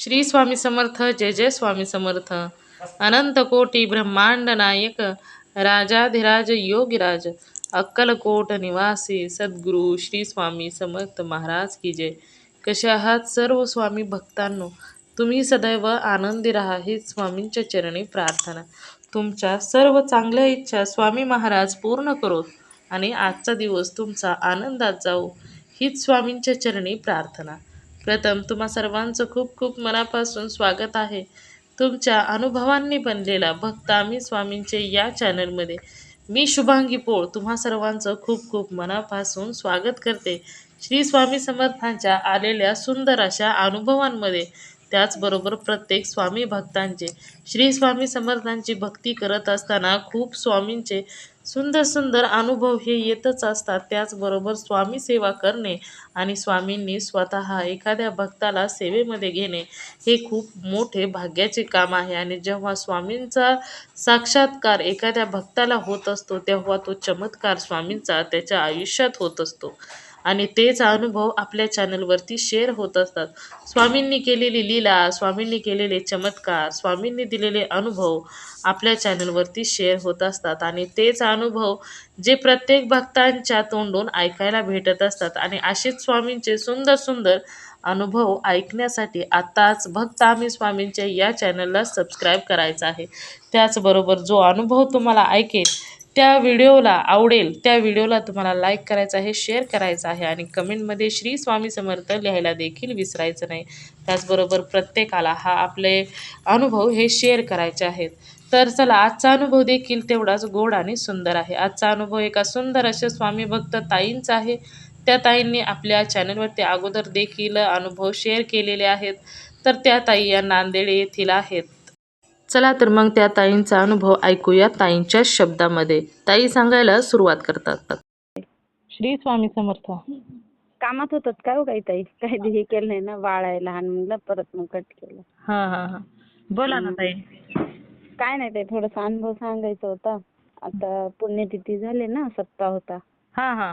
श्री स्वामी समर्थ. जय जय स्वामी समर्थ. अनंत कोटी ब्रह्मांड नायक राजाधिराज योगीराज अक्कलकोट निवासी सद्गुरु श्री स्वामी समर्थ महाराज की जय. कसे आहात सर्व स्वामी भक्तांनो? तुम्ही सदैव आनंदी राहा हीच स्वामींच्या चरणी प्रार्थना. तुमच्या सर्व चांगल्या इच्छा स्वामी महाराज पूर्ण करोत आणि आजचा दिवस तुमचा आनंदात जाऊ हीच स्वामींच्या चरणी प्रार्थना. प्रथम तुम्हा सर्वांचं खूप खूप मनापासून स्वागत आहे. तुमच्या अनुभवांनी बनलेला भक्त आम्ही स्वामींचे या चॅनलमध्ये. मी शुभांगी पोळ तुम्हा सर्वांचं खूप खूप मनापासून स्वागत करते श्री स्वामी समर्थांच्या आलेल्या सुंदर अशा अनुभवांमध्ये. त्याचबरोबर प्रत्येक स्वामी भक्तांचे श्री स्वामी समर्थांची भक्ती करत असताना खूप स्वामींचे सुंदर सुंदर अनुभव हे येतच असतात. त्याचबरोबर स्वामी सेवा करणे आणि स्वामींनी स्वतः एखाद्या भक्ताला सेवेमध्ये घेणे हे खूप मोठे भाग्याचे काम आहे. आणि जेव्हा स्वामींचा साक्षात्कार एखाद्या भक्ताला होत असतो तेव्हा तो चमत्कार स्वामींचा त्याच्या आयुष्यात होत असतो आणि तेच अनुभव आपल्या चॅनलवरती शेअर होत असतात. स्वामींनी केलेली लीला, स्वामींनी केलेले चमत्कार, स्वामींनी दिलेले अनुभव आपल्या चॅनलवरती शेअर होत असतात आणि तेच अनुभव जे प्रत्येक भक्तांच्या तोंडून ऐकायला भेटत असतात. आणि असेच स्वामींचे सुंदर सुंदर अनुभव ऐकण्यासाठी आत्ताच भक्त आम्ही स्वामींच्या या चॅनलला सबस्क्राईब करायचं आहे. त्याचबरोबर जो अनुभव तुम्हाला ऐकेल त्या व्हिडिओला आवडेल त्या व्हिडिओला तुम्हाला लाईक करायचं आहे, शेअर करायचं आहे आणि कमेंटमध्ये श्री स्वामी समर्थ लिहायला देखील विसरायचं नाही. त्याचबरोबर प्रत्येकाला हा आपले अनुभव हे शेअर करायचे आहेत. तर चला, आजचा अनुभव देखील तेवढाच गोड आणि सुंदर आहे. आजचा अनुभव एका सुंदर अशा स्वामी भक्त ताईंचा आहे. त्या ताईंनी आपल्या चॅनलवरती अगोदर देखील अनुभव शेअर केलेले आहेत. तर त्या ताई या नांदेड येथील आहेत. चला तर मग त्या ताईंचा अनुभव ऐकूया ताईंच्या शब्दामध्ये. ताई सांगायला सुरुवात करतात. श्री स्वामी समर्थ. कामात होतात काय हो काही ताई, काही हे केलं नाही ना, बाळ आहे लहान म्हणलं, परत मग कट केलं. हा हा हा बोला ना ताई. काय नाही ताई, थोडासा अनुभव सांगायचा होता. आता पुण्यतिथी झाली ना, सप्ताह होता. हा हा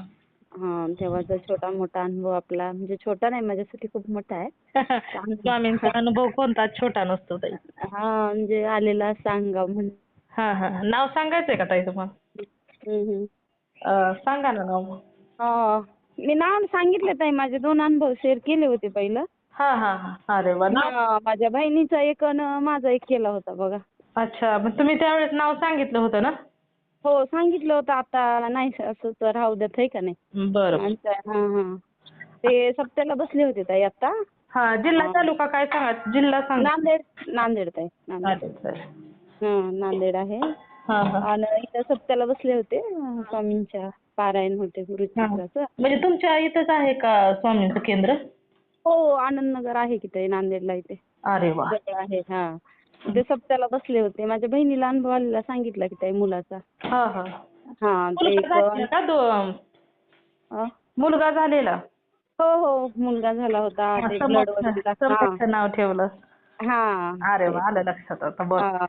तेव्हाचा छोटा मोठा अनुभव आपला, म्हणजे छोटा नाही, माझ्यासाठी खूप मोठा आहे. स्वामींचा अनुभव कोणता छोटा नसतो ताई. म्हणजे आलेला सांगा म्हणून. हा हा नाव सांगायचंय का ताई तुम्हाला? सांगा ना नाव. मी नाव सांगितलं ताई, माझे 2 अनुभव शेअर केले होते पहिलं. हा हा हा अरे वा. माझ्या बहिणीचा एक आणि माझा एक केला होता बघा. अच्छा, मग तुम्ही त्यावेळेस नाव सांगितलं होतं ना? हो सांगितलं होतं, आता नाही असं तर राहू देत, आहे का नाही. बरं. ते सप्त्याला बसले होते ताई आता. हा जिल्हा तालुका काय सांगा, जिल्हा सांग. नांदेड ताई, नांदेड आहे. आणि इथं सप्त्याला बसले होते, स्वामींच्या पारायण होते गुरुचरित्राचं. म्हणजे तुमच्या इथंच आहे का स्वामींचं केंद्र? हो, आनंदनगर आहे की ताई नांदेडला इथे. अरे वा. आहे. ते सप्त्याला बसले होते. माझ्या बहिणीला अनुभव आलेला सांगितला की ताई मुलाचा. मुलगा झालेला. हो मुलगा झाला होता. ते ब्लड वगैरे नाव ठेवलं. अरे वा, आलं लक्षात आता.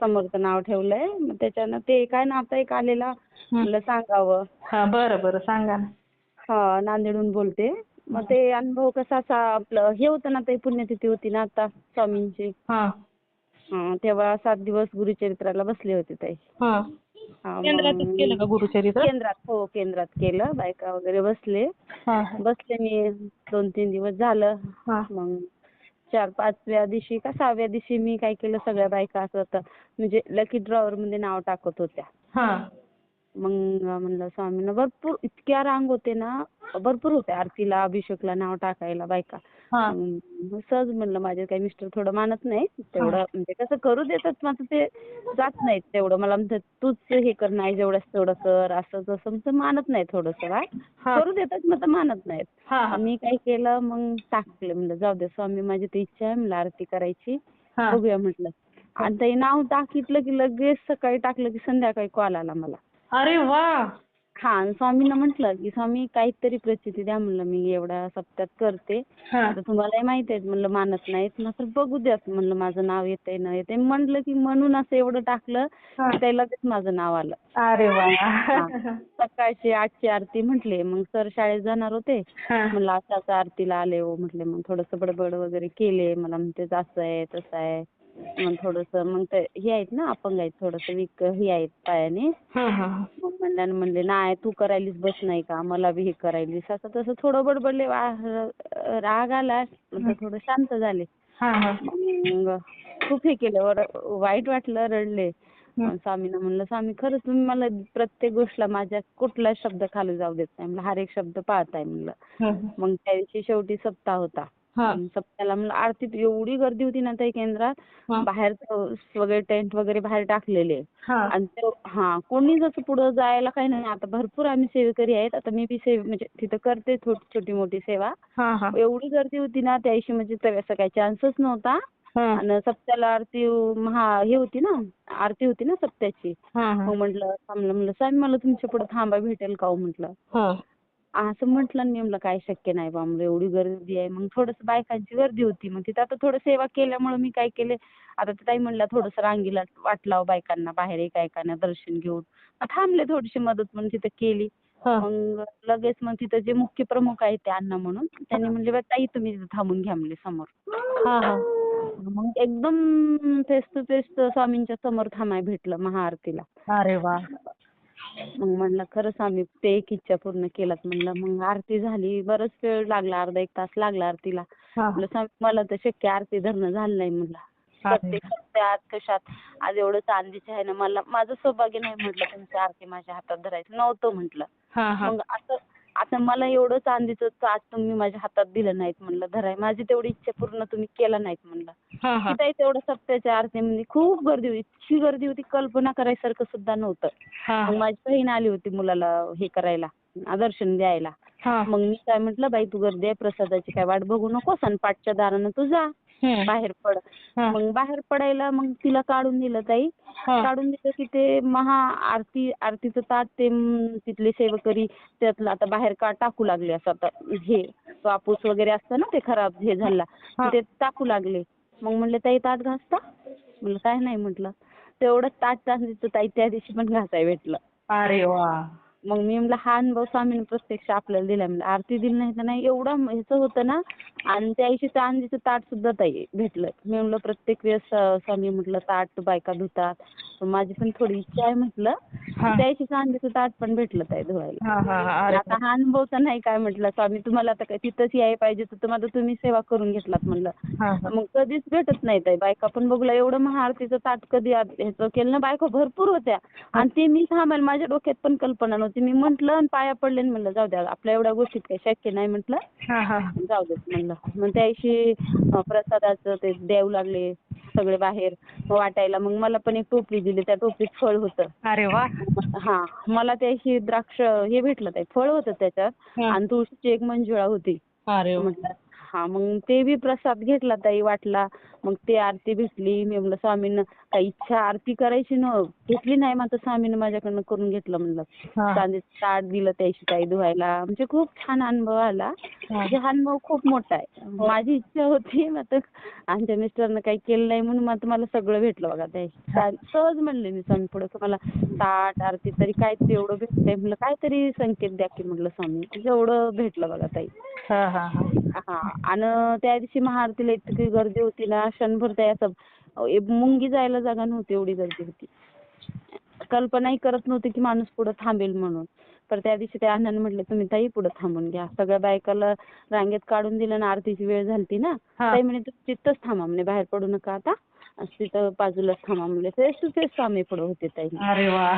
समर्थ नाव ठेवलंय. मग त्याच्यानं ते काय नाव एक आलेला, म्हणलं सांगावं. बरं सांगा ना. नांदेडहून बोलते. मग ते अनुभव कसा असा आपलं हे होतं ना, ते पुण्यतिथी होती ना आता स्वामींची. तेव्हा 7 दिवस गुरुचरित्राला बसले होते ताई. केंद्रात केलं. बायका वगैरे बसले मी 2-3 दिवस झालं. मग 4-5व्या दिवशी का 6व्या दिवशी मी काय केलं, सगळ्या बायका असं होतं म्हणजे लकी ड्रॉवर मध्ये नाव टाकत होत्या. मग म्हणलं स्वामींना, भरपूर इतक्या रांग होते ना, भरपूर होते आरतीला अभिषेकला नाव टाकायला बायका. सहज म्हणलं, माझे काही मिस्टर थोडं मानत नाही तेवढं, म्हणजे कसं करू देतात मात्र ते जात नाहीत तेवढं. मला म्हणतात तूच हे कर, नाही जेवढं तेवढं कर, असं तसं मानत नाही थोडंसं. करू देतात मात्र मानत नाहीत. मी काय केलं, मग टाकलं, म्हणलं जाऊ दे स्वामी, माझी तर इच्छा आहे म्हणलं आरती करायची, बघूया म्हटलं. आणि ते नाव टाकितलं की लगेच सकाळी टाकलं की संध्याकाळी कॉल आला मला. अरे वा. हा, आणि स्वामींना म्हटलं की स्वामी काहीतरी प्रचिती द्या म्हणलं, मी एवढ्या सप्त्यात करते. आता तुम्हालाही माहिती आहे म्हणलं मानत नाहीत ना, तर बघू द्यात म्हणलं माझं नाव येतंय न येतंय. म्हटलं की म्हणून असं एवढं टाकलं की त्याला लगेच माझं नाव आलं. अरे वा. हा, सकाळची 8ची आरती म्हटले. मग सर शाळेत जाणार होते. म्हणलं असं आरतीला आले हो म्हटले. मग थोडंसं बडबड वगैरे केले. मला म्हणते असं आहे तसं आहे. मग थोडंसं मग ते हे आहेत ना, अपंग आहेत, थोडंसं वीक हे आहेत पायाने. मग म्हणले नाही तू करायलीस बस नाही का, मला बी हे करायलीस, असं तसं थोडं बडबडले. राग आला नंतर थोडं शांत झाले. मग खूप हे केलं, वाईट वाटलं, रडले. मग स्वामींना म्हणलं स्वामी खरंच तुम्ही मला प्रत्येक गोष्टीला माझ्या कुठला शब्द खाली जाऊ देत नाही म्हणलं, हर एक शब्द पाळताय म्हणलं. मग त्या दिवशी शेवटी सप्ताह होता. सप्त्याला म्हणलं आरतीत एवढी गर्दी होती ना त्या केंद्रात, बाहेर वगैरे टेंट वगैरे बाहेर टाकलेले. आणि कोणी जसं पुढे जायला काही नाही. आता भरपूर आम्ही सेवेकरी आहेत. आता मी बी म्हणजे तिथं करते छोटी मोठी सेवा. एवढी गर्दी होती ना त्या दिवशी, म्हणजे असं काही चान्सच नव्हता. आणि सप्त्याला आरती हे होती ना, आरती होती ना सप्त्याची. मग म्हटलं स्वामी मला तुमच्या पुढे थांबा भेटेल का हो म्हटलं. असं म्हटलं मी, म्हणलं काय शक्य नाही बा म्हणलं, एवढी गर्दी आहे. मग थोडंसं बायकांची गर्दी होती. मग तिथं आता थोडं सेवा केल्यामुळे मी काय केले, आता ताई म्हणलं थोडंसं रांगीला वाट लाव बायकांना, बाहेर एका दर्शन घेऊन. थांबले, थोडीशी मदत म्हणून तिथं केली. मग लगेच मग तिथं जे मुख्य प्रमुख आहेत ते अण्णा म्हणून, त्यांनी म्हणले बा ताई तुम्ही तिथं थांबून घ्या म्हणले समोर. मग एकदम फेस टू फेस स्वामींच्या समोर थांबाय भेटलं महाआरतीला. अरे वा. मग म्हणलं खरंच आम्ही ते एक इच्छा पूर्ण केलात म्हणलं. मग आरती झाली, बराच वेळ लागला, अर्धा एक तास लागला आरतीला. म्हणलं स्वामी मला तर शक्य आरती धरणं झालं नाही म्हणलं. प्रत्येक सप्त्यात कशात आज एवढं चांदीचं आहे ना, मला माझं सौभाग्य नाही म्हटलं तुमची आरती माझ्या हातात धरायचं नव्हतं म्हटलं. मग असं आता मला एवढं चांदीचं ताट तुम्ही माझ्या हातात दिलं नाहीत म्हणलं धराय, माझी तेवढी इच्छा पूर्ण तुम्ही केला नाहीत म्हणलं. तिथंही तेवढं सप्त्याच्या आरतीमध्ये खूप गर्दी होती, इतकी गर्दी होती कल्पना करायसारखं सुद्धा नव्हतं. मग माझी बहीण आली होती मुलाला हे करायला, दर्शन द्यायला. मग मी काय म्हटलं बाई तू गर्दी आहे, प्रसादाची काय वाट बघू नकोस आणि पाठच्या दारानं तू जा, बाहेर पड. मग बाहेर पडायला मग तिला काढून दिलं ताई. काढून दिलं की ते आरतीचं ताट ते तिथले सेवकरी त्यातलं आता बाहेर टाकू लागले. असं आता हे कापूस वगैरे असतं ना ते खराब हे झाला ते टाकू लागले. मग म्हणले ताई ताट घासता, म्हणलं काय नाही म्हटलं. तेवढं ताट ताई त्या दिवशी पण घासाय भेटलं. अरे वा. मग मी म्हणलं हा अनुभव स्वामींनी प्रत्यक्ष आपल्याला दिला. म्हणलं आरती दिली नाही तर नाही, एवढं ह्याचं होतं ना. आणि त्या दिवशी चांदीचं ताट सुद्धा ताई भेटलं. मी म्हणलं प्रत्येक वेळेस स्वामी म्हटलं ताट बायका धुतात, पण माझी पण थोडी इच्छा आहे म्हटलं. त्या दिवशी चांदीचं ताट पण भेटलं ताई धुवायला. आता हा अनुभव तर नाही काय म्हटलं स्वामी तुम्हाला आता काय तिथंच यायला पाहिजे तर आता तुम्ही सेवा करून घेतलात म्हणलं. मग कधीच भेटत नाही ताई, बायका पण बघला एवढं महाआरतीचं ताट कधी ह्याचं केलं ना, बायका भरपूर होत्या. आणि ते मी थांबायला माझ्या डोक्यात पण कल्पना नव्हती. मी म्हटलं आणि पाया पडले आणि म्हणलं जाऊ द्या आपल्या एवढ्या गोष्टीत काही शक्य नाही म्हटलं, जाऊ देत म्हणलं. मग त्या दिवशी प्रसादाचं ते देऊ लागले सगळे बाहेर वाटायला. मग मला पण एक टोपली दिली, त्या टोपलीत फळ होतं. अरे वा. मला त्या दिवशी द्राक्ष हे भेटलं ताई, फळ होतं त्याच्यात आणि तुळशीची एक मंजुळा होती. म्हटलं मग ते बी प्रसाद घेतला ताई, वाटला. मग ते आरती भेटली. मी म्हणलं स्वामींना काही इच्छा आरती करायची घेतली नाही, मात्र स्वामींनी माझ्याकडनं करून घेतलं म्हणलं. चांदीचं ताट दिलं त्याशी ताई धुवायला. म्हणजे खूप छान अनुभव आला. म्हणजे हा अनुभव खूप मोठा आहे. माझी इच्छा होती मात्र आमच्या मिस्टरनं काही केलं नाही म्हणून मात्र मला सगळं भेटलं बघा त्या सहज म्हणले मी स्वामी पुढे मला ताट आरती तरी काय एवढं भेटतंय म्हणलं, काहीतरी संकेत द्या की म्हटलं स्वामी. एवढं भेटलं बघा ताई. आणि त्या दिवशी महाआरतीला इतकी गर्दी होती ना, क्षणभर त्या असं मुंगी जायला जागा नव्हती, एवढी गर्दी होती. कल्पनाही करत नव्हती की माणूस पुढे थांबेल म्हणून. तर त्या दिवशी त्या अण्णांनी म्हटलं तुम्ही ताई पुढे थांबून घ्या. सगळ्या बायकाला रांगेत काढून दिलं ना, आरतीची वेळ झालती ना. ताई म्हणे तिथंच थांबा म्हणे, बाहेर पडू नका आता, तिथं बाजूलाच थांबा म्हणले. फेस टू फेस स्वामी पुढे होते ताई. अरे वा.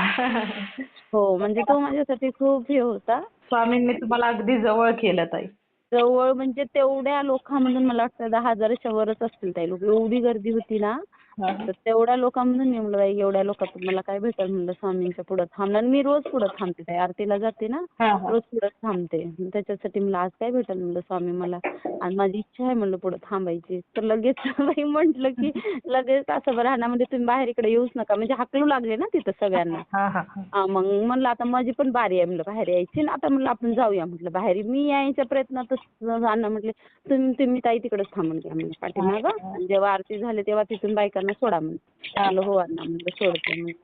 हो, म्हणजे तो माझ्यासाठी खूप हे होता. स्वामींनी तुम्हाला अगदी जवळ केलं ताई. जवळ म्हणजे तेवढ्या लोकांमधून मला वाटतं 10,000च्या वरच असतील ताई लोक, एवढी गर्दी होती ना. तर तेवढ्या लोकांमधून मी म्हणलं बाई एवढ्या लोकांतून मला काय भेटेल म्हणलं स्वामींच्या पुढं थांबणार. मी रोज पुढं थांबते ताई, आरतीला जाते ना रोज पुढं थांबते. त्याच्यासाठी मला आज काय भेटेल म्हणलं स्वामी मला, आणि माझी इच्छा आहे म्हणलं पुढं थांबायची. तर लगेच बाई म्हटलं की लगेच तासाभर राहणार म्हणजे तुम्ही बाहेर इकडे येऊच नका, म्हणजे हाकलू लागले ना तिथं सगळ्यांना. मग म्हणलं आता माझी पण बारी आहे म्हणलं बाहेर यायची ना, आता म्हणलं आपण जाऊया म्हटलं बाहेर. मी यायच्या प्रयत्नातच अण्णा म्हटले तुम्ही ताई तिकडेच थांबून घ्या म्हणलं पाठीमागं, आणि जेव्हा आरती झाली तेव्हा तिथून बायकांना सोडा म्हणलं. हो अण्णा म्हणलं सोडते म्हणलं.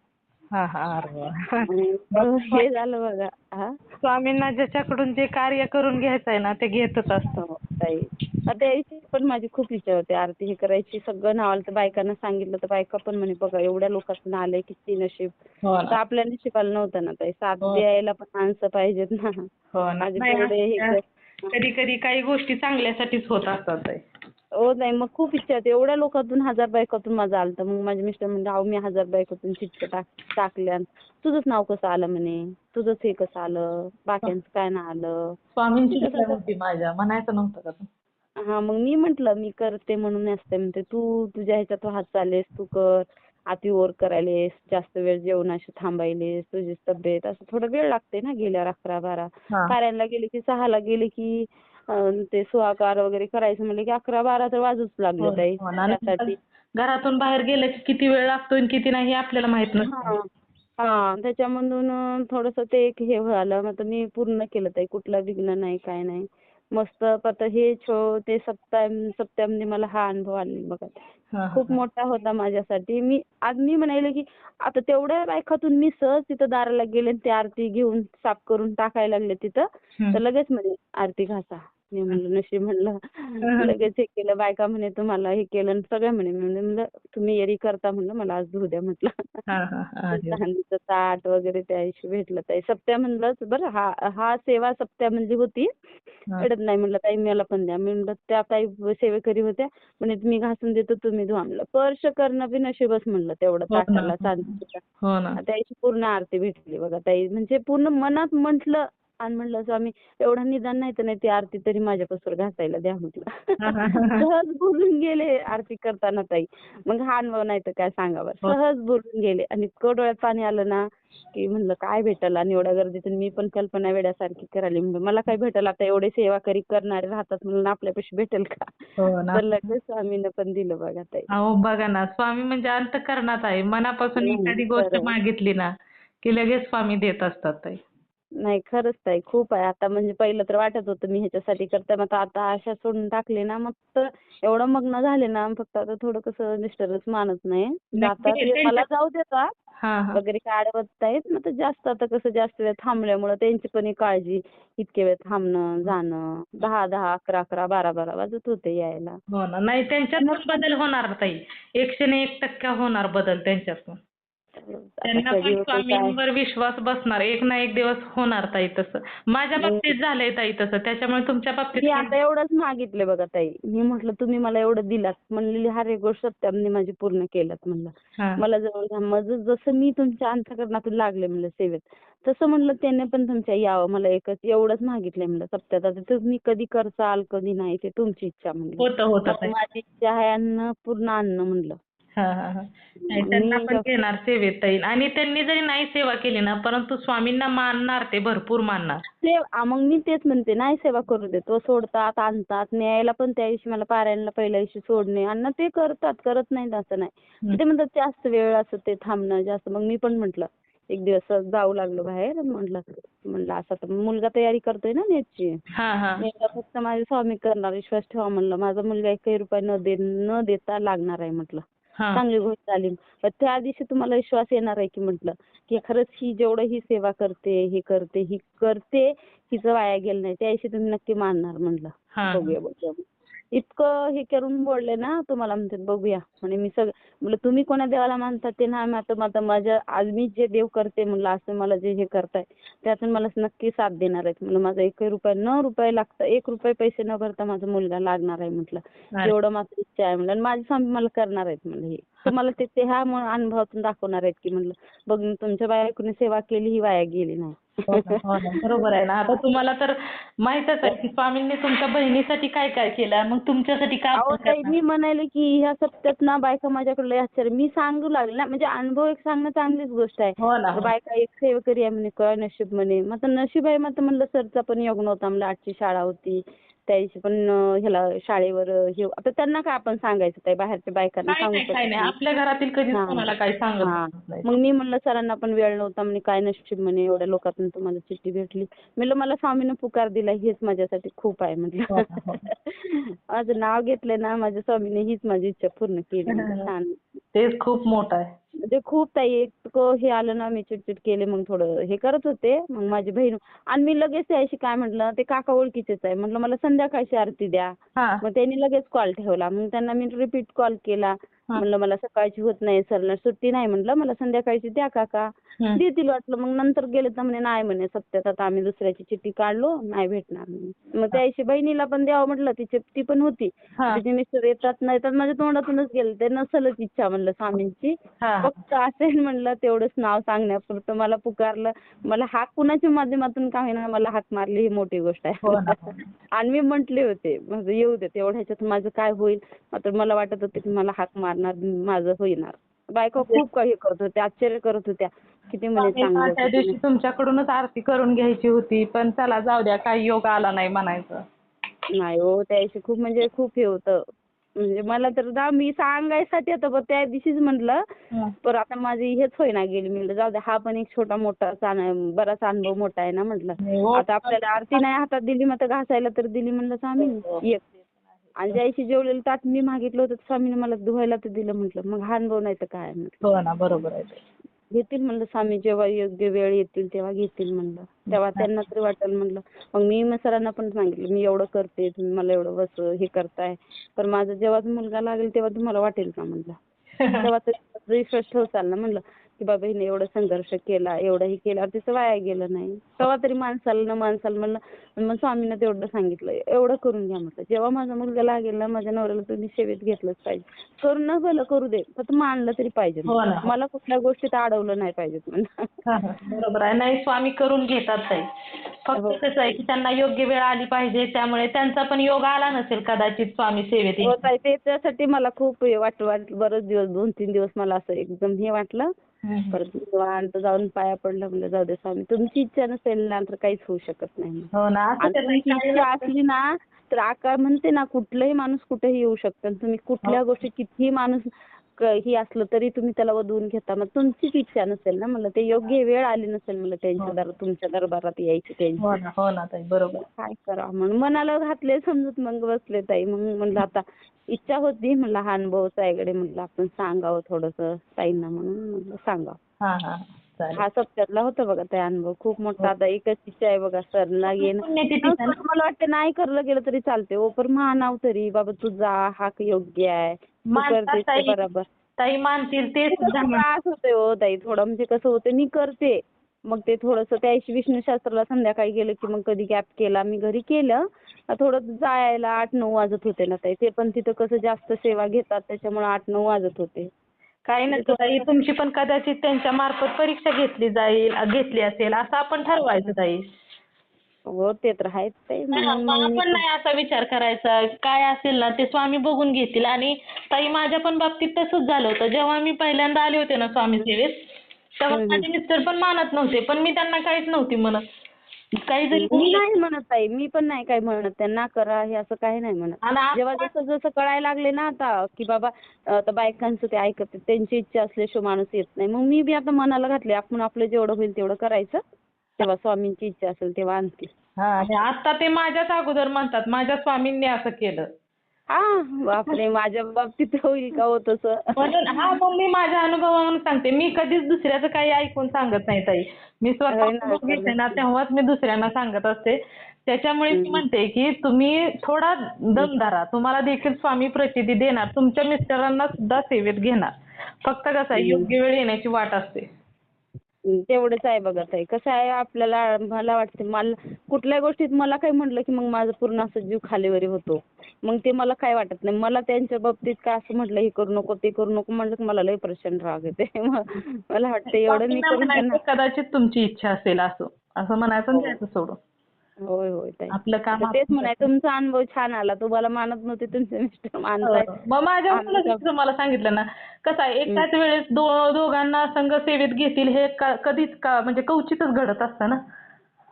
हे झालं बघा. स्वामींना ज्याच्याकडून जे कार्य करून घ्यायचं आहे ना ते घेतच असतं. ताई आता यायची पण माझी खूप इच्छा होती आरती हे करायची. सगळं नावाला तर बायकांना सांगितलं तर बायका पण म्हणे बघा एवढ्या लोकांचं आलंय किती नशीब. तर आपल्या नशिबाला नव्हतं ना ताई, साथ द्यायला पण माणसं पाहिजेत ना. कधी कधी काही गोष्टी चांगल्यासाठीच होत असतात. हो नाही मग खूप इच्छा होती. एवढ्या लोकांतून 1000 बायकातून माझं आलं. मग माझे मिस्टर म्हणजे अहो मी 1000 बायकातून चिठ्ठ्या टाकल्या. तुझंच नाव कसं आलं म्हणे, तुझंच हे कसं आलं, बाकीचं काय नाही आलं. स्वामींची इच्छा होती माझ्या, म्हणायचं नव्हतं का? मग मी म्हटलं मी करते म्हणून असते म्हणते. तू तुझ्या ह्याच्यात हात चालेस, तू कर. अति ओर करायलेस, जास्त वेळ जेवणाशी थांबायलेस, तुझी तब्येत असं थोडा वेळ लागते ना. गेल्यावर 11-12 कार्याला गेले की 6ला गेले की ते सुहाकार वगैरे करायचं म्हणलं की 11-12 तर वाजूच लागलं ताई. त्यासाठी घरातून बाहेर गेलं की किती वेळ लागतो आणि किती नाही हे आपल्याला माहित नसतं. त्याच्यामधून थोडंसं ते एक हे झालं. मग मी पूर्ण केलं ताई, कुठला विघ्न नाही काय नाही. मस्त आता हे ते सप्त्यामध्ये मला हा अनुभव आला बघा. खूप मोठा होता माझ्यासाठी. मी म्हणाले की आता तेवढ्या बायकातून मी सहज तिथं दाराला गेले, ते आरती घेऊन साफ करून टाकायला लागले तिथं. तर लगेच म्हणे आरती घासा. मी म्हणलं नशीब म्हणलं. लगेच हे केलं. बायका म्हणे तुम्हाला हे केलं सगळं म्हणे. म्हणलं तुम्ही येरी करता म्हणलं मला आज धुऊ द्या म्हटलं. चांदीचं ताट वगैरे त्या दिवशी भेटलं ताई. सप्त्या म्हणलंच बरं हा सेवा सप्त्या म्हणजे होती. कळत नाही म्हणलं ताई मला पण द्या. मी म्हणलं त्या ताई सेवेकरी होत्या. म्हणे मी घासून देतो तुम्ही धुवा म्हणलं. स्पर्श करणं बी नशीबच म्हणलं तेवढं ताटाला चांदीच्या. त्या दिवशी पूर्ण आरती भेटली बघा ताई. म्हणजे पूर्ण मनात म्हटलं आणि म्हणलं स्वामी एवढा निदान नाही तर नाही ती आरती तरी माझ्यापासून घासायला द्या म्हटलं. सहज बोलून गेले आरती करताना ताई. मग हा अनुभव नाही तर काय सांगावं. सहज बोलून गेले आणि इतकं डोळ्यात पाणी आलं ना की म्हणलं काय भेटल, आणि एवढ्या गर्दीतून मी पण कल्पना वेड्यासारखी करायली. म्हणजे मला काय भेटल आता, एवढे सेवा करणारे राहतात म्हणून आपल्यापाशी भेटेल का. तर लगेच स्वामीनं पण दिलं बघा ताई. बघा ना, स्वामी म्हणजे अंतःकरणात आहे. मनापासून एखादी गोष्ट मागितली ना की लगेच स्वामी देत असतात ताई. नाही खरंच ताई खूप आहे. आता म्हणजे पहिलं तर वाटत होतं मी ह्याच्यासाठी करते, मग आता आशा सोडून टाकली ना. मग तर एवढं मग्न झाले ना, फक्त आता थोडं कसं मिस्टरच मानत नाही. जातात मला जाऊ देतात वगैरे काय अडवत नाहीत. मग जास्त आता कसं जास्त वेळ थांबल्यामुळे त्यांची पण काळजी. इतके वेळ थांबणं जाणं 10-10, 11-11, 12-12 वाजत होते यायला. हो ना. नाही त्यांच्यात पण बदल होणार ताई. 101% होणार बदल त्यांच्यात पण. त्यांना पण स्वामींवर विश्वास बसणार. एक ना एक दिवस होणार ताई तसं. माझ्या बाबतीत झालंय ताई तसं. त्याच्यामुळे तुमच्या बाबतीत मी आता एवढंच मागितले बघा ताई. मी म्हटलं तुम्ही मला एवढं दिलात म्हणलेली हर एक गोष्ट सत्याने माझी पूर्ण केल्यात म्हणलं. मला माझं जसं मी तुमच्या अंतःकरणातून लागले म्हणलं सेवेत, तसं म्हणलं त्याने पण तुमच्या यावं. मला एकच एवढंच मागितलंय म्हणलं सप्त्यात. आता तुम्ही कधी करसाल कधी नाही ते तुमची इच्छा म्हणलं. माझी इच्छा आहे अन्न पूर्ण अन्न म्हणलं. त्यांना पण घेणार सेवेत ताई. आणि त्यांनी जरी नाही सेवा केली ना परंतु स्वामींना मानणार, ते भरपूर मानणार. मग मी तेच म्हणते नाही सेवा करू दे. तो सोडतात आणतात न्यायला पण त्या दिवशी मला पारायणला पहिल्या दिवशी सोडणे अन्न ते करतात, करत नाहीत असं नाही. ते म्हणतात जास्त वेळ असं ते थांबणं जास्त. मग मी पण म्हटलं एक दिवस जाऊ लागलो बाहेर. म्हणलं असं तर मुलगा तयारी करतोय ना नेटची. फक्त माझे स्वामी करणार, विश्वास ठेवा म्हणलं. माझा मुलगा 1 रुपया न देता लागणार आहे म्हटलं. चांगली गोष्ट झाली. त्या दिवशी तुम्हाला विश्वास येणार आहे की म्हटलं की खरंच ही जेवढं ही सेवा करते ही करते हिचं वाया गेलं नाही. त्या दिवशी तुम्ही नक्की मानणार म्हणलं. बघूया. इतकं हे करून बोलले ना तुम्हाला म्हणते बघूया म्हणे. मी म्हणलं तुम्ही कोणा देवाला मानता ते नाही. आता माझ्या आज मी जे देव करते म्हणलं असं मला जे हे करताय त्यातून मला नक्की साथ देणार आहेत म्हणलं. माझा 1 रुपया लागतं, 1 रुपये पैसे न भरता माझा मुलगा लागणार आहे म्हटलं. एवढं माझी इच्छा आहे म्हणलं. आणि माझे स्वामी मला करणार आहेत म्हणलं. हे तुम्हाला ते ह्या अनुभवातून दाखवणार आहेत की म्हणलं बघ तुमच्या बायकोने सेवा केली ही वाया गेली नाही. हो ना, हो ना. बरोबर आहे ना. आता तुम्हाला तर माहीतच आहे की स्वामींनी तुमच्या बहिणीसाठी काय काय केलं, मग तुमच्यासाठी का अहो पण ताई, करणार? मी म्हणाले की ह्या सप्त्यात ना बायका माझ्याकडे लय आश्चर्य, मी सांगू लागले ना, म्हणजे अनुभव एक सांगणं चांगलीच गोष्ट आहे. हो ना, तर हो. बायका एक सेवेकरी आहे म्हणे, काय नशीब म्हणे. मग आता नशीब आहे, मग म्हणलं सरचा पण योग नव्हता, म्हणलं 8ची शाळा होती, त्या दिवशी पण ह्याला शाळेवर हे, आता त्यांना काय आपण सांगायचं, ताई बाहेरच्या बायकांना काही सांगू नाही, काही शकत नाही. नाही. आपल्या घरातील कधीच हां. कोणाला काही सांगत हां. नाही. मग मी म्हणलं सरांना पण वेळ नव्हता म्हणे, काय नशीब म्हणे एवढ्या लोकातून तुम्हाला चिठ्ठी भेटली. म्हणलं मला स्वामीनं पुकार दिला हेच माझ्यासाठी खूप आहे हो म्हटलं. ना, हो. माझं नाव घेतलं ना माझ्या स्वामीने, हीच माझी इच्छा पूर्ण केली म्हटलं. छान. तेच खूप मोठं आहे. म्हणजे खूप ताई, इतकं हे आलं ना, मी चिडचिड केले, मग थोडं हे करत होते. मग माझी बहीण आणि मी लगेच त्याशी काय म्हटलं, ते काका ओळखीचेच आहे, म्हटलं मला संध्याकाळची आरती द्या. हां, मग त्यांनी लगेच कॉल ठेवला. मग त्यांना मी रिपीट कॉल केला. हां. म्हणलं मला सकाळची होत नाही, सरला सुट्टी नाही, म्हटलं मला संध्याकाळची द्या काका. हं. देतील वाटलं. मग नंतर गेले तर म्हणे नाही म्हणे, सप्त्यात आता आम्ही दुसऱ्याची चिठ्ठी काढलो, नाही भेटणार म्हणे. मग त्या दिवशी बहिणीला पण द्यावं म्हटलं, ती पण होती. हां, तिचे मिस्टर येतात नाही तर माझ्या तोंडातूनच गेलं, ते नसलच इच्छा म्हणलं स्वामींची. हां, हां. फक्त असेल म्हणलं तेवढंच नाव सांगण्यापुरतं मला पुकारलं. मला हाक कुणाच्या माध्यमातून का होईना मला हाक मारली, ही मोठी गोष्ट आहे. हो ना, हो ना. आणि मी म्हटले होते माझं येऊ दे, तेवढ्या ह्याच्यात माझं काय होईल. मात्र मला वाटत होतं की मला हाक मारणार, माझं होईनार. बायका म्हणजे खूप काही करत होत्या, आश्चर्य करत होत्या. किती म्हणे स्वामींना चांगलं त्या किती दिवशी तुमच्याकडूनच आरती करून घ्यायची होती, पण चला जाऊ द्या, काही योग आला नाही म्हणायचं. नाही हो, त्या दिवशी खूप म्हणजे खूप हे होतं. म्हणजे मला तर ना, मी सांगायसाठी आता बघ त्या दिवशीच म्हटलं, हं. पण आता माझी हेच होईना गेली. म्हणलं जाऊ दे, हा पण एक छोटा मोठा बराच अनुभव मोठा आहे ना म्हटलं. हो. आता आपल्याला आरती नाही हातात दिली, मग तर घासायला तर दिली म्हणलं स्वामींनी एक. आणि ज्या दिवशी जेवलेलं ताट मी मागितलं होतं, स्वामीने मला धुवायला तर दिलं म्हटलं. मग हा अनुभव नाही तर काय म्हटलं. हो ना, बरोबर आहे ते. घेतील म्हणलं स्वामी, जेव्हा योग्य वेळ येतील तेव्हा घेतील म्हणलं. तेव्हा त्यांना तरी वाटेल म्हणलं. मग मी सरांना पण सांगितलं, मी एवढं करते, तुम्ही मला एवढं बस हे करताय, पण माझा जेव्हा मुलगा लागेल तेव्हा तुम्हाला वाटेल का म्हणलं. तेव्हा तरी विश्वास ठेवचाल ना म्हणलं, की बाबा हिने एवढा संघर्ष केला, एवढं हे केलं, तिचं वाया गेलं नाही. तेव्हा तरी माणसाला म्हणलं. मग स्वामींना तेवढं सांगितलं, एवढं करून घ्या म्हटलं. जेव्हा माझा मुलगा लागेल ना, माझ्या नवऱ्याला तुम्ही सेवेत घेतलंच पाहिजे. करू न भलं करू दे, फक्त मानलं तरी पाहिजे. हो ना. मला कुठल्या गोष्टीत अडवलं नाही पाहिजेत म्हणलं. हां, हां. बरोबर आहे. नाही, स्वामी करून घेतात ताई. फक्त हो. कसं आहे की त्यांना योग्य वेळ आली पाहिजे, त्यामुळे त्यांचा पण योग आला नसेल कदाचित स्वामी सेवेत हो येण्याचा. ताई, ते त्यासाठी मला खूप हे वाटलं बरेच दिवस, 2-3 दिवस मला असं एकदम हे वाटलं. हं, हं. परत निवांत जाऊन पाया पडलं, म्हणलं जाऊ दे स्वामी, तुमची इच्छा नसेल ना तर काहीच होऊ शकत नाही. हो ना, असं आणि ते ताई तुमची काही इच्छा नसतं. असली ना तर आकार म्हणते ना, कुठलाही माणूस कुठेही येऊ शकतं. आणि तुम्ही हो. कुठल्या गोष्टी कितीही माणूस ही असलं तरी तुम्ही त्याला वधवून घेता. मग तुमचीच इच्छा नसेल ना, म्हणलं ते योग्य वेळ आली नसेल म्हणलं त्यांच्या तुमच्या दरबारात यायची हो त्यांची. ना, हो ना ताई, बरोबर. काय करावं म्हणून मनाला घातले समजूत, मग बसले ताई. मग म्हणलं आता इच्छा होती, म्हणलं हा अनुभवच आहे गडे, म्हणलं आपण सांगावं थोडंसं ताईंना, म्हणून म्हणलं सांगावं. हां, हां. चालेल. हा सप्त्यातला होता बघा ते अनुभव खूप मोठा. हो. आता एकच इच्छा आहे बघा, सरला येणं. पुण्यतिथीचा ना? मला वाटतं नाही करलं गेलं तरी चालते हो, पण म्हणावं तरी बाबा तू जा, हा योग्य आहे, तू मानतात करतेस ते ताई. बरोबर. ताई मानतील ते सुद्धा म्हणतात. त्रास होतोय हो ताई थोडा, म्हणजे कसं होतं मी करते, मग ते थोडंसं त्या दिवशी विष्णू शास्त्राला संध्याकाळी गेलं की मग कधी गॅप केला, मी घरी केलं. थोडं जायला 8-9 वाजत होते ना ताई, ते पण तिथं कसं जास्त सेवा घेतात त्याच्यामुळे 8-9 वाजत होते. काही म्हणजे नसतं ताई, तुमची पण कदाचित त्यांच्या मार्फत परीक्षा घेतली असेल, असं आपण ठरवायचं ताई. हो ते तर आहेच ताई, हां, म्हणून मग मग मी आपण नाही असा विचार करायचा. काय असेल ना ते स्वामी बघून घेतील. आणि ताई माझ्या पण बाबतीत तसंच झालं होतं. जेव्हा मी पहिल्यांदा आले होते ना स्वामी सेवेत, तेव्हा माझे मिस्टर पण मानत नव्हते. पण मी त्यांना काहीच नव्हती म्हणत. काही जरी मी बोलले नाही म्हणत ताई, मी पण नाही काही म्हणत त्यांना करा हे, असं काही नाही म्हणत. आणि जेव्हा आता जसं जसं कळायला लागले ना आता, की बाबा आता बायकांचं ते ऐकत, त्यांची इच्छा असल्याशिवाय माणूस येत नाही. मग मी बी आता मनाला घातले, आपण आपलं जेवढं होईल तेवढं करायचं. तेव्हा स्वामींची इच्छा असेल तेव्हा आणतील. हां, आणि आता ते माझ्याच अगोदर म्हणतात, माझ्या स्वामींनी असं केलं. बापरे, माझ्या बाबतीत होईल का हो तसं? म्हणून हां, मग मी माझ्या अनुभवावरून सांगते. मी कधीच दुसऱ्याचं काही ऐकून सांगत नाही ताई. मी स्वतः होय ना, अनुभव घेते ना, खरंच. तेव्हाच मी दुसऱ्यांना सांगत असते. त्याच्यामुळे मी हं. म्हणते, की तुम्ही थोडा दम धरा. तुम्हाला देखील स्वामी प्रचिती देणार. तुमच्या मिस्टरांना सुद्धा सेवेत घेणार. फक्त कसं आहे, हं. योग्य वेळ येण्याची वाट असते. तेवढंच आहे बघा ताई. कसं आहे, आपल्याला मला वाटते, मला कुठल्या गोष्टीत मला काही म्हटलं की मग माझं पूर्ण असं जीव खालीवरी होतो. मग ते मला काय वाटत नाही. मला त्यांच्या बाबतीत काय असं म्हटलं, हे करू नको, ते करू नको म्हटलं की मला लय प्रचंड राग येते. मला वाटतं एवढं मी स्वामींना करून त्यांना. म्हणायचं कदाचित तुमची इच्छा असेल असं. असं म्हणायचं आणि द्यायचं सोडून. होय होय ताई. आपलं काम तर तेच म्हणाय तुमचा अनुभव छान आला. तुम्हाला मानत नव्हते तुमचे मिस्टर मानताय. मग माझ्या मुलाला तुम्हाला सांगितलं ना, कसं आहे एकाच वेळेस दोघांना संघ सेवेत घेतील हे कधीच म्हणजे क्वचितच घडत असतं ना.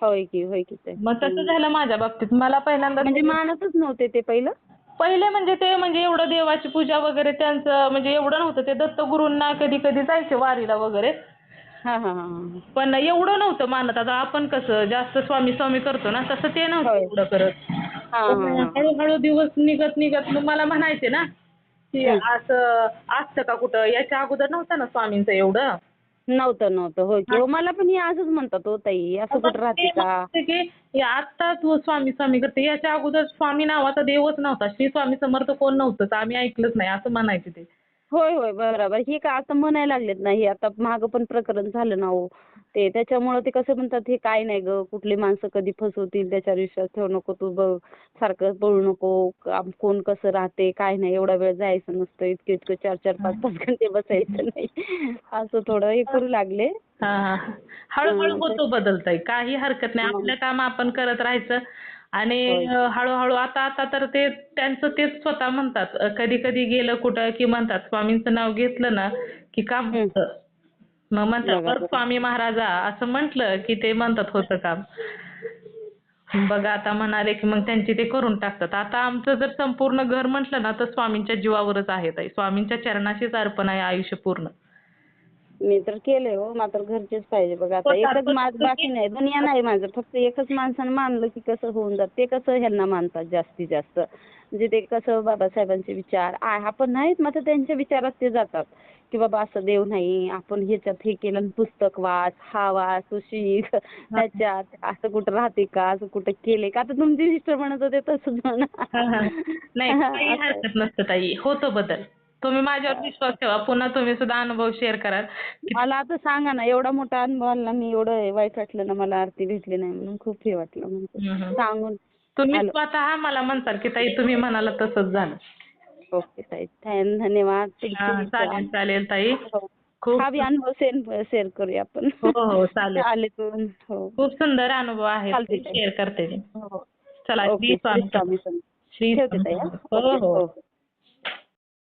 होय की ताई. मग तसं झालं माझ्या बाबतीत. मला पहिल्यांदा म्हणजे मानतच नव्हते ते पहिलं? पहिले म्हणजे ते म्हणजे एवढं देवाची पूजा वगैरे त्यांचं म्हणजे एवढं नव्हतं. ते दत्तगुरूंना कधी कधी जायचे वारीला वगैरे. हां. पण एवढं नव्हतं मानत. आता आपण कसं जास्त स्वामी स्वामी करतो ना, तसं ते नव्हतं एवढं करत. हां. हळूहळू दिवस निघत मग मला म्हणायचे ना, की असं असतं का कुठं? याच्या अगोदर नव्हतं ना स्वामींचं एवढं. नव्हतं. होय की. हो मला पण हे असंच म्हणतात हो ताई. असं मग कुठं ते राहते का? म्हणते की आत्ता तू स्वामी स्वामी करते. याच्या अगोदर स्वामी नावाचा देवच नव्हता. श्री स्वामी समर्थ कोण नव्हतंच. आम्ही ऐकलंच नाही असं म्हणायचे ते. होय. बरोबर. हे का आता म्हणायला लागलेत ना, हे आता मागं पण प्रकरण झालं ना हो. ते त्याच्यामुळं ते कसं म्हणतात हे काय नाही गं, कुठली माणसं कधी फसवतील त्याच्यावर विश्वास ठेवू नको तू बघ. सारखं पळू नको. कोण कसं राहते काय नाही एवढा वेळ जायचं नसतं. इतकं 4-4, 5-5 घंटे बसायचं नाही. असं थोडं हे करू लागले. हां. हळूहळू होतो बदल ताई. काही हरकत नाही. आपलं काम आपण करत राहायचं आणि हळूहळू आता तर ते त्यांचं तेच स्वतः म्हणतात. कधी गेलं कुठं की म्हणतात स्वामींचं नाव घेतलं ना की काम होतं. मग म्हणतात बरं स्वामी महाराजा असं म्हटलं की ते म्हणतात होतं काम. बघा आता म्हणाले की मग त्यांची ते करून टाकतात. आता आमचं जर संपूर्ण घर म्हटलं ना तर स्वामींच्या जीवावरच आहे ताई. स्वामींच्या चरणाशीच अर्पण आहे आयुष्य पूर्ण. मी तर केलंय हो. मात्र घरचेच पाहिजे बघा. आता एकच बाकी नाही. दुनिया नाही माझं. फक्त एकच माणसानं मानलं की कसं होऊन जातं. ते कसं ह्यांना मानतात जास्तीत जास्त. म्हणजे ते कसं बाबासाहेबांचे विचार आपण नाहीत मात्र त्यांच्या विचारात ते जातात. की बाबा असं देव नाही. आपण ह्याच्यात हे केलं आणि पुस्तक वाच, हा वाच, तू शिक. ह्याच्यात असं कुठं राहते का? असं कुठं केलंय का? आता तुमचे मिस्टर म्हणत होते तसंच म्हणा. नाही काही हरकत नसतं ताई. होतो बदल. तुम्ही माझ्यावर विश्वास ठेवा. पुन्हा तुम्ही सुद्धा अनुभव शेअर कराल. मला आता सांगा ना एवढा मोठा अनुभव आला मी एवढं वाईट वाटलं ना मला आरती भेटली नाही म्हणून खूप हे वाटलं म्हणजे सांगून. तुम्ही स्वतः मला म्हणताल की ताई तुम्ही म्हणाला तसंच झालं. ओके ताई. धन्यवाद. चालेल ताई. खूप हा बी अनुभव शेअर करूया आपण. हो चालेल. आलेतून हो. खूप सुंदर अनुभव आहे. चालते ताई. शेअर करते मी. हो. चला ओके. श्री स्वामी समर्थ. श्री ठेवते ताई. हो.